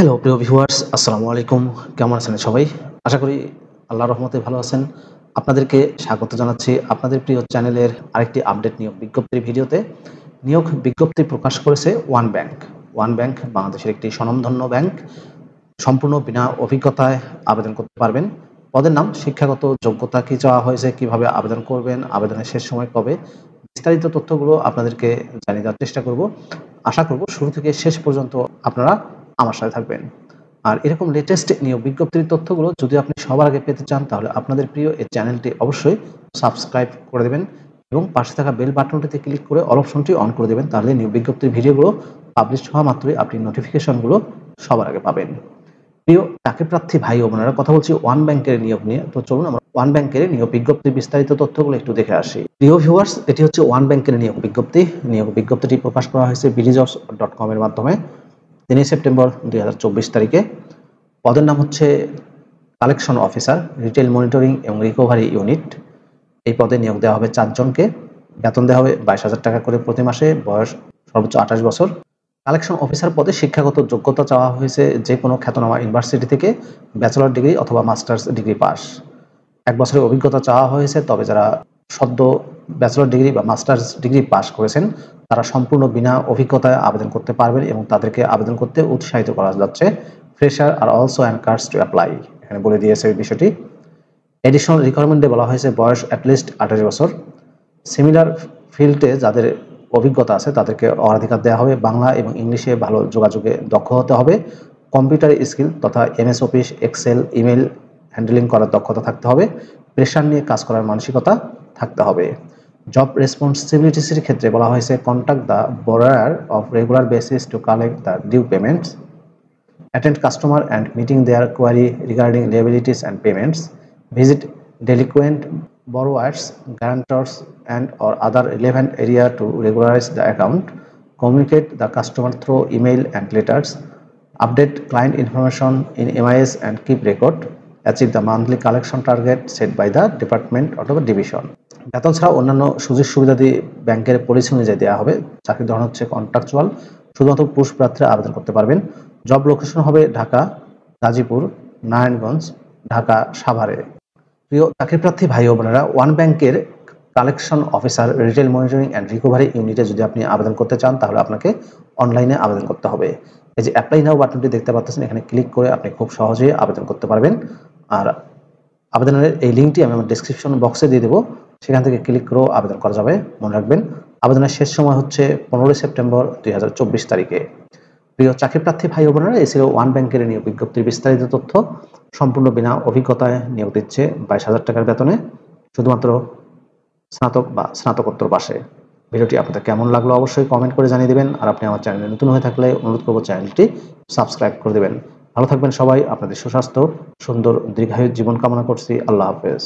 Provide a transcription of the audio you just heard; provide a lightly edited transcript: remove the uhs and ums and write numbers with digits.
Hello প্রিয় viewers, আসসালামু আলাইকুম। কেমন আছেন সবাই? আশা করি আল্লাহর রহমতে ভালো আছেন। আপনাদেরকে স্বাগত জানাচ্ছি আপনাদের প্রিয় চ্যানেলের আরেকটি আপডেট নিয়োগ বিজ্ঞপ্তির ভিডিওতে। নিয়োগ বিজ্ঞপ্তি প্রকাশ করেছে ওয়ান ব্যাংক। ওয়ান ব্যাংক বাংলাদেশের একটি স্বনামধন্য ব্যাংক। সম্পূর্ণ বিনা অভিজ্ঞতায় আবেদন করতে পারবেন। পদের নাম, শিক্ষাগত যোগ্যতা কী চাওয়া হয়েছে, কিভাবে আবেদন করবেন, আবেদনের শেষ সময় কবে, বিস্তারিত তথ্যগুলো আপনাদেরকে জানিয়ে দেওয়ার চেষ্টা করব। আশা করব শুরু থেকে শেষ পর্যন্ত আপনারা আমার সাথে থাকবেন। আর এরকম লেটেস্ট নিয়োগ বিজ্ঞপ্তির তথ্যগুলো যদি আপনি সবার আগে পেতে চান, তাহলে আপনাদের প্রিয় এই চ্যানেলটি অবশ্যই সাবস্ক্রাইব করে দেবেন এবং পাশে থাকা বেল বাটনটিতে ক্লিক করে অল অপশনটি অন করে দেবেন। তাহলে নিয়োগ বিজ্ঞপ্তির ভিডিওগুলো পাবলিশ হওয়া মাত্রই আপনি নোটিফিকেশনগুলো সবার আগে পাবেন। প্রিয় চাকরিপ্রার্থী ভাই ও বোনেরা, কথা বলছি ওয়ান ব্যাংকের নিয়োগ নিয়ে। তো চলুন আমরা ওয়ান ব্যাংকের নিয়োগ বিজ্ঞপ্তির বিস্তারিত তথ্যগুলো একটু দেখে আসি। প্রিয় ভিউয়ার্স, এটি হচ্ছে ওয়ান ব্যাংকের নিয়োগ বিজ্ঞপ্তি। নিয়োগ বিজ্ঞপ্তিটি প্রকাশ করা হয়েছে BDjobs.com এর মাধ্যমে 3 সেপ্টেম্বর 2024 তারিখে। পদের নাম হচ্ছে কালেকশন অফিসার, রিটেল মনিটরিং এবং রিকভারি ইউনিট। এই পদে নিয়োগ দেওয়া হবে 4 জনকে। বেতন দেওয়া হবে 22,000 টাকা করে প্রতি মাসে। বয়স সর্বোচ্চ 28 বছর। কালেকশন অফিসার পদে শিক্ষাগত যোগ্যতা চাওয়া হয়েছে যে কোনো খ্যাতনামা ইউনিভার্সিটি থেকে ব্যাচেলর ডিগ্রি অথবা মাস্টার্স ডিগ্রি পাস। 1 বছরের অভিজ্ঞতা চাওয়া হয়েছে, তবে যারা সদ্য ব্যাচেলর ডিগ্রি বা মাস্টার্স ডিগ্রি পাস করেছেন তারা সম্পূর্ণ বিনা অভিজ্ঞতায় আবেদন করতে পারবেন এবং তাদেরকে আবেদন করতে উৎসাহিত করা যাচ্ছে। Fresher are also encouraged to apply, এখানে বলে দিয়েছে এই বিষয়টি। এডিশনাল রিকোয়ারমেন্টে বলা হয়েছে বয়স অ্যাটলিস্ট 28 বছর। সিমিলার ফিল্ডে যাদের অভিজ্ঞতা আছে তাদেরকে অগ্রাধিকার দেওয়া হবে। বাংলা এবং ইংলিশে ভালো যোগাযোগে দক্ষ হতে হবে। কম্পিউটার স্কিল তথা MS office, Excel, email handling করার দক্ষতা থাকতে হবে। প্রেশার নিয়ে কাজ করার মানসিকতা থাকতে হবে। জব রেসপন্সিবিলিটিসের ক্ষেত্রে বলা হয়েছে contact the borrower of regular basis to collect the due payments, attend customer and meeting their query regarding liabilities and payments, visit delinquent borrowers, guarantors and or other relevant area to regularize the account, communicate the customer through email and letters, update client information in MIS and keep record, achieve the monthly collection target set by the department অথবা division. বেতন ছাড়া অন্যান্য সুযোগ সুবিধাদি ব্যাংকের policy অনুযায়ী দেওয়া হবে। চাকরির ধরন হচ্ছে কন্ট্রাকচুয়াল। শুধুমাত্র পুরুষ প্রার্থীরা আবেদন করতে পারবেন। জব লোকেশন হবে ঢাকা, গাজীপুর, নারায়ণগঞ্জ, ঢাকা, সাভারে। প্রিয় চাকরিপ্রার্থী ভাই ও বোনেরা, ওয়ান ব্যাংকের collection officer, retail monitoring and recovery ইউনিটে যদি আপনি আবেদন করতে চান, তাহলে আপনাকে অনলাইনে আবেদন করতে হবে। এই যে অ্যাপ্লাই নাও বাটনটি দেখতে পাচ্ছেন, এখানে ক্লিক করে আপনি খুব সহজেই আবেদন করতে পারবেন। আর আবেদনের এই লিঙ্কটি আমি আমার ডেসক্রিপশন বক্সে দিয়ে দেবো, সেখান থেকে ক্লিক করেও আবেদন করা যাবে। মনে রাখবেন, আবেদনের শেষ সময় হচ্ছে 15 সেপ্টেম্বর 2024 তারিখে। প্রিয় চাকরিপ্রার্থী ভাই ও বোনেরা, এই ছিল ওয়ান ব্যাংকের নিয়োগ বিজ্ঞপ্তির বিস্তারিত তথ্য। সম্পূর্ণ বিনা অভিজ্ঞতায় নিয়োগ দিচ্ছে 22,000 টাকার বেতনে, শুধুমাত্র স্নাতক বা স্নাতকোত্তর পাশে। ভিডিওটি আপনাদের কেমন লাগলো অবশ্যই কমেন্ট করে জানিয়ে দেবেন। আর আপনি আমার চ্যানেলে নতুন হয়ে থাকলে অনুরোধ করব চ্যানেলটি সাবস্ক্রাইব করে দেবেন। ভালো থাকবেন সবাই। আপনাদের সুস্বাস্থ্য, সুন্দর দীর্ঘায়ু জীবন কামনা করছি। আল্লাহ হাফেজ।